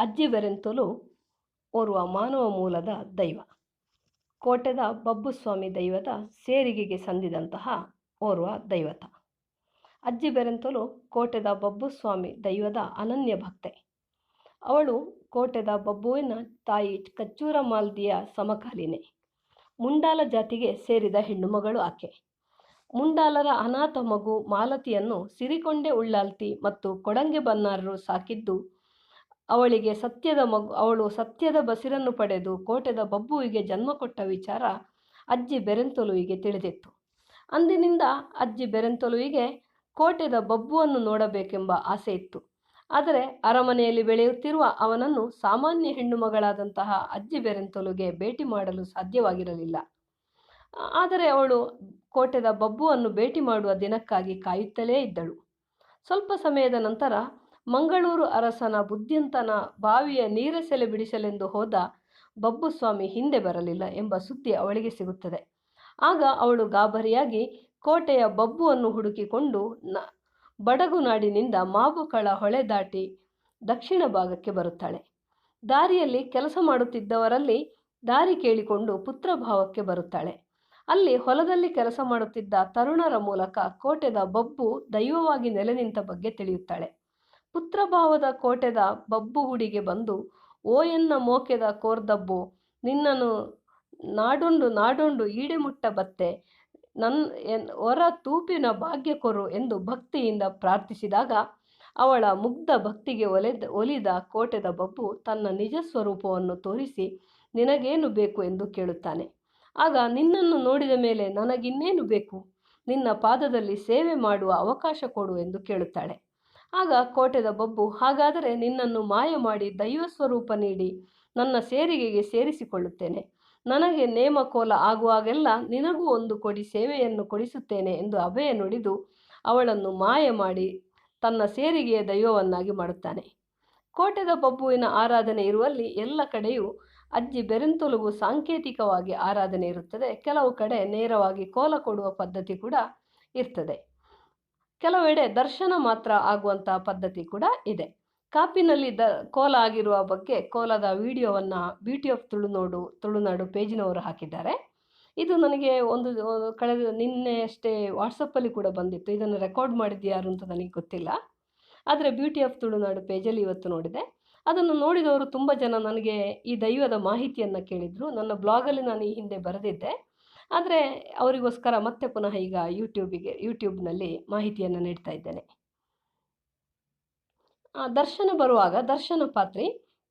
ಅಜ್ಜಿ ಬೆರೆಂತಲು ಓರ್ವ ಮಾನವ ಮೂಲದ ದೈವ. ಕೋಟೆದ ಬಬ್ಬುಸ್ವಾಮಿ ದೈವದ ಸೇರಿಗೆಗೆ ಸಂದಿದಂತಹ ಓರ್ವ ದೈವತ. ಅಜ್ಜಿ ಬೆರೆಂತಲು ಕೋಟೆದ ಬಬ್ಬುಸ್ವಾಮಿ ದೈವದ ಅನನ್ಯ ಭಕ್ತೆ. ಅವಳು ಕೋಟೆದ ಬಬ್ಬುವಿನ ತಾಯಿ ಕಚ್ಚೂರ ಮಾಲ್ದಿಯ ಸಮಕಾಲೀನೆ. ಮುಂಡಾಲ ಜಾತಿಗೆ ಸೇರಿದ ಹೆಣ್ಣುಮಗಳು ಆಕೆ. ಮುಂಡಾಲರ ಅನಾಥ ಮಗು ಮಾಲತಿಯನ್ನು ಸಿರಿಕೊಂಡೆ ಉಳ್ಳಾಲ್ತಿ ಮತ್ತು ಕೊಡಂಗೆ ಬನ್ನಾರರು ಸಾಕಿದ್ದು ಅವಳು ಸತ್ಯದ ಬಸಿರನ್ನು ಪಡೆದು ಕೋಟೆದ ಬಬ್ಬುವಿಗೆ ಜನ್ಮ ಕೊಟ್ಟ ವಿಚಾರ ಅಜ್ಜಿ ಬೆರೆಂತೊಲುವಿಗೆ ತಿಳಿದಿತ್ತು. ಅಂದಿನಿಂದ ಅಜ್ಜಿ ಬೆರೆಂತೊಲುವಿಗೆ ಕೋಟೆದ ಬಬ್ಬುವನ್ನು ನೋಡಬೇಕೆಂಬ ಆಸೆ ಇತ್ತು. ಆದರೆ ಅರಮನೆಯಲ್ಲಿ ಬೆಳೆಯುತ್ತಿರುವ ಅವನನ್ನು ಸಾಮಾನ್ಯ ಹೆಣ್ಣು ಮಗಳಾದಂತಹ ಅಜ್ಜಿ ಬೆರೆಂತೊಲುಗೆ ಭೇಟಿ ಮಾಡಲು ಸಾಧ್ಯವಾಗಿರಲಿಲ್ಲ. ಆದರೆ ಅವಳು ಕೋಟೆದ ಬಬ್ಬುವನ್ನು ಭೇಟಿ ಮಾಡುವ ದಿನಕ್ಕಾಗಿ ಕಾಯುತ್ತಲೇ ಇದ್ದಳು. ಸ್ವಲ್ಪ ಸಮಯದ ನಂತರ ಮಂಗಳೂರು ಅರಸನ ಬುದ್ಧಿಂತನ ಬಾವಿಯ ನೀರಸೆಲೆ ಬಿಡಿಸಲೆಂದು ಹೋದ ಬಬ್ಬುಸ್ವಾಮಿ ಹಿಂದೆ ಬರಲಿಲ್ಲ ಎಂಬ ಸುದ್ದಿ ಅವಳಿಗೆ ಸಿಗುತ್ತದೆ. ಆಗ ಅವಳು ಗಾಬರಿಯಾಗಿ ಕೋಟೆಯ ಬಬ್ಬುವನ್ನು ಹುಡುಕಿಕೊಂಡು ಬಡಗುನಾಡಿನಿಂದ ಮಾಬುಕಳ ಹೊಳೆ ದಾಟಿ ದಕ್ಷಿಣ ಭಾಗಕ್ಕೆ ಬರುತ್ತಾಳೆ. ದಾರಿಯಲ್ಲಿ ಕೆಲಸ ಮಾಡುತ್ತಿದ್ದವರಲ್ಲಿ ದಾರಿ ಕೇಳಿಕೊಂಡು ಪುತ್ರಭಾವಕ್ಕೆ ಬರುತ್ತಾಳೆ. ಅಲ್ಲಿ ಹೊಲದಲ್ಲಿ ಕೆಲಸ ಮಾಡುತ್ತಿದ್ದ ತರುಣರ ಮೂಲಕ ಕೋಟೆದ ಬಬ್ಬು ದೈವವಾಗಿ ನೆಲೆ ನಿಂತ ಬಗ್ಗೆ ತಿಳಿಯುತ್ತಾಳೆ. ಪುತ್ರಭಾವದ ಕೋಟೆದ ಬಬ್ಬುಗುಡಿಗೆ ಬಂದು, ಓ ಎನ್ನ ಮೋಕೆದ ಕೋರ್ದಬ್ಬು, ನಿನ್ನನ್ನು ನಾಡೊಂಡು ಈಡೆ ಮುಟ್ಟ ಬತ್ತೆ, ಹೊರ ತೂಪಿನ ಭಾಗ್ಯ ಕೊರು ಎಂದು ಭಕ್ತಿಯಿಂದ ಪ್ರಾರ್ಥಿಸಿದಾಗ ಅವಳ ಮುಗ್ಧ ಭಕ್ತಿಗೆ ಒಲಿದ ಕೋಟೆದ ಬಬ್ಬು ತನ್ನ ನಿಜ ಸ್ವರೂಪವನ್ನು ತೋರಿಸಿ ನಿನಗೇನು ಬೇಕು ಎಂದು ಕೇಳುತ್ತಾನೆ. ಆಗ ನಿನ್ನನ್ನು ನೋಡಿದ ಮೇಲೆ ನನಗಿನ್ನೇನು ಬೇಕು, ನಿನ್ನ ಪಾದದಲ್ಲಿ ಸೇವೆ ಮಾಡುವ ಅವಕಾಶ ಕೊಡು ಎಂದು ಕೇಳುತ್ತಾಳೆ. ಆಗ ಕೋಟೆದ ಬಬ್ಬು, ಹಾಗಾದರೆ ನಿನ್ನನ್ನು ಮಾಯ ಮಾಡಿ ದೈವ ಸ್ವರೂಪ ನೀಡಿ ನನ್ನ ಸೇರಿಗೆಗೆ ಸೇರಿಸಿಕೊಳ್ಳುತ್ತೇನೆ. ನನಗೆ ನೇಮಕೋಲ ಆಗುವಾಗೆಲ್ಲ ನಿನಗೂ ಒಂದು ಕೊಡಿ ಸೇವೆಯನ್ನು ಕೊಡಿಸುತ್ತೇನೆ ಎಂದು ಅಭಯ ನುಡಿದು ಅವಳನ್ನು ಮಾಯ ಮಾಡಿ ತನ್ನ ಸೇರಿಗೆಯ ದೈವವನ್ನಾಗಿ ಮಾಡುತ್ತಾನೆ. ಕೋಟೆದ ಬಬ್ಬುವಿನ ಆರಾಧನೆ ಇರುವಲ್ಲಿ ಎಲ್ಲ ಕಡೆಯೂ ಅಜ್ಜಿ ಬೆರೆಂತೊಲುಗೂ ಸಾಂಕೇತಿಕವಾಗಿ ಆರಾಧನೆ ಇರುತ್ತದೆ. ಕೆಲವು ಕಡೆ ನೇರವಾಗಿ ಕೋಲ ಕೊಡುವ ಪದ್ಧತಿ ಕೂಡ ಇರ್ತದೆ. ಕೆಲವೆಡೆ ದರ್ಶನ ಮಾತ್ರ ಆಗುವಂತಹ ಪದ್ಧತಿ ಕೂಡ ಇದೆ. ಕಾಪಿನಲ್ಲಿ ಕೋಲ ಆಗಿರುವ ಬಗ್ಗೆ ಕೋಲದ ವಿಡಿಯೋವನ್ನು ಬ್ಯೂಟಿ ಆಫ್ ತುಳುನಾಡು ಪೇಜಿನವರು ಹಾಕಿದ್ದಾರೆ. ಇದು ನನಗೆ ನಿನ್ನೆಯಷ್ಟೇ ವಾಟ್ಸಪ್ಪಲ್ಲಿ ಕೂಡ ಬಂದಿತ್ತು. ಇದನ್ನು ರೆಕಾರ್ಡ್ ಮಾಡಿದ್ದು ಯಾರು ಅಂತ ನನಗೆ ಗೊತ್ತಿಲ್ಲ. ಆದರೆ ಬ್ಯೂಟಿ ಆಫ್ ತುಳುನಾಡು ಪೇಜಲ್ಲಿ ಇವತ್ತು ನೋಡಿದೆ. ಅದನ್ನು ನೋಡಿದವರು ತುಂಬ ಜನ ನನಗೆ ಈ ದೈವದ ಮಾಹಿತಿಯನ್ನು ಕೇಳಿದರು. ನನ್ನ ಬ್ಲಾಗಲ್ಲಿ ನಾನು ಈ ಹಿಂದೆ ಬರೆದಿದ್ದೆ. ಆದರೆ ಅವರಿಗೋಸ್ಕರ ಮತ್ತೆ ಪುನಃ ಈಗ ಯೂಟ್ಯೂಬ್ನಲ್ಲಿ ಮಾಹಿತಿಯನ್ನು ನೀಡ್ತಾ ಇದ್ದೇನೆ. ದರ್ಶನ ಬರುವಾಗ ದರ್ಶನ ಪಾತ್ರಿ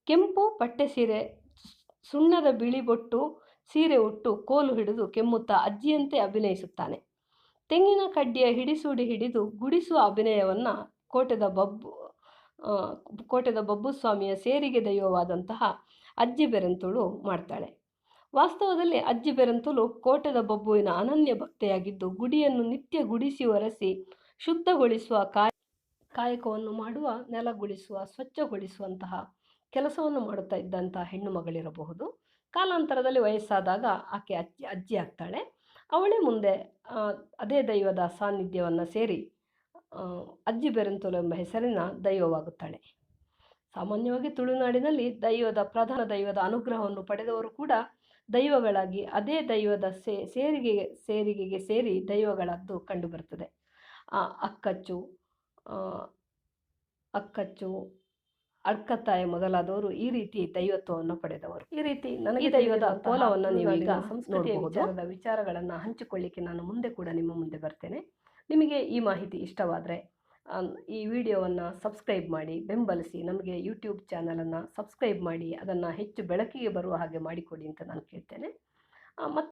ಕೆಂಪು ಪಟ್ಟೆ ಸೀರೆ, ಸುಣ್ಣದ ಬಿಳಿ ಬೊಟ್ಟು, ಸೀರೆ ಉಟ್ಟು ಕೋಲು ಹಿಡಿದು ಕೆಮ್ಮುತ್ತಾ ಅಜ್ಜಿಯಂತೆ ಅಭಿನಯಿಸುತ್ತಾನೆ. ತೆಂಗಿನ ಕಡ್ಡಿಯ ಹಿಡಿಸುಡಿ ಹಿಡಿದು ಗುಡಿಸುವ ಅಭಿನಯವನ್ನು ಕೋಟೆದ ಬಬ್ಬುಸ್ವಾಮಿಯ ಸೇರಿಗೆ ದೈವವಾದಂತಹ ಅಜ್ಜಿ ಬೆರೆಂತುಳು ಮಾಡ್ತಾಳೆ. ವಾಸ್ತವದಲ್ಲಿ ಅಜ್ಜಿ ಬೆರೆಂತುಳು ಕೋಟೆದ ಬಬ್ಬುವಿನ ಅನನ್ಯ ಭಕ್ತೆಯಾಗಿದ್ದು, ಗುಡಿಯನ್ನು ನಿತ್ಯ ಗುಡಿಸಿ ಒರೆಸಿ ಶುದ್ಧಗೊಳಿಸುವ ಕಾಯಕವನ್ನು ಮಾಡುವ, ನೆಲಗುಳಿಸುವ, ಸ್ವಚ್ಛಗೊಳಿಸುವಂತಹ ಕೆಲಸವನ್ನು ಮಾಡುತ್ತಾ ಇದ್ದಂತಹ ಹೆಣ್ಣು ಮಗಳಿರಬಹುದು. ಕಾಲಾಂತರದಲ್ಲಿ ವಯಸ್ಸಾದಾಗ ಆಕೆ ಅಜ್ಜಿ ಆಗ್ತಾಳೆ. ಅವಳೇ ಮುಂದೆ ಅದೇ ದೈವದ ಸಾನ್ನಿಧ್ಯವನ್ನು ಸೇರಿ ಅಜ್ಜಿ ಬೆರೆಂತುಲು ಎಂಬ ಹೆಸರಿನ ದೈವವಾಗುತ್ತಾಳೆ. ಸಾಮಾನ್ಯವಾಗಿ ತುಳುನಾಡಿನಲ್ಲಿ ಪ್ರಧಾನ ದೈವದ ಅನುಗ್ರಹವನ್ನು ಪಡೆದವರು ಕೂಡ ದೈವಗಳಾಗಿ ಅದೇ ದೈವದ ಸೇರಿಗೆಗೆ ಸೇರಿ ದೈವಗಳದ್ದು ಕಂಡುಬರುತ್ತದೆ. ಅಕ್ಕಚ್ಚು, ಅಡ್ಕತ್ತಾಯ ಮೊದಲಾದವರು ಈ ರೀತಿ ದೈವತ್ವವನ್ನು ಪಡೆದವರು. ಈ ರೀತಿ ನನಗೆ ದೈವದ ಕೋಲವನ್ನು ನೀವೀಗ ಸಂಸ್ಕೃತಿಯ ವಿಚಾರಗಳನ್ನು ಹಂಚಿಕೊಳ್ಳಿಕ್ಕೆ ನಾನು ಮುಂದೆ ಕೂಡ ನಿಮ್ಮ ಮುಂದೆ ಬರ್ತೇನೆ. ನಿಮಗೆ ಈ ಮಾಹಿತಿ ಇಷ್ಟವಾದರೆ ಈ ವಿಡಿಯೋವನ್ನು ಸಬ್ಸ್ಕ್ರೈಬ್ ಮಾಡಿ ಬೆಂಬಲಿಸಿ. ನಮಗೆ ಯೂಟ್ಯೂಬ್ ಚಾನಲನ್ನು ಸಬ್ಸ್ಕ್ರೈಬ್ ಮಾಡಿ ಅದನ್ನು ಹೆಚ್ಚು ಬೆಳಕಿಗೆ ಬರುವ ಹಾಗೆ ಮಾಡಿಕೊಡಿ ಅಂತ ನಾನು ಕೇಳ್ತೇನೆ.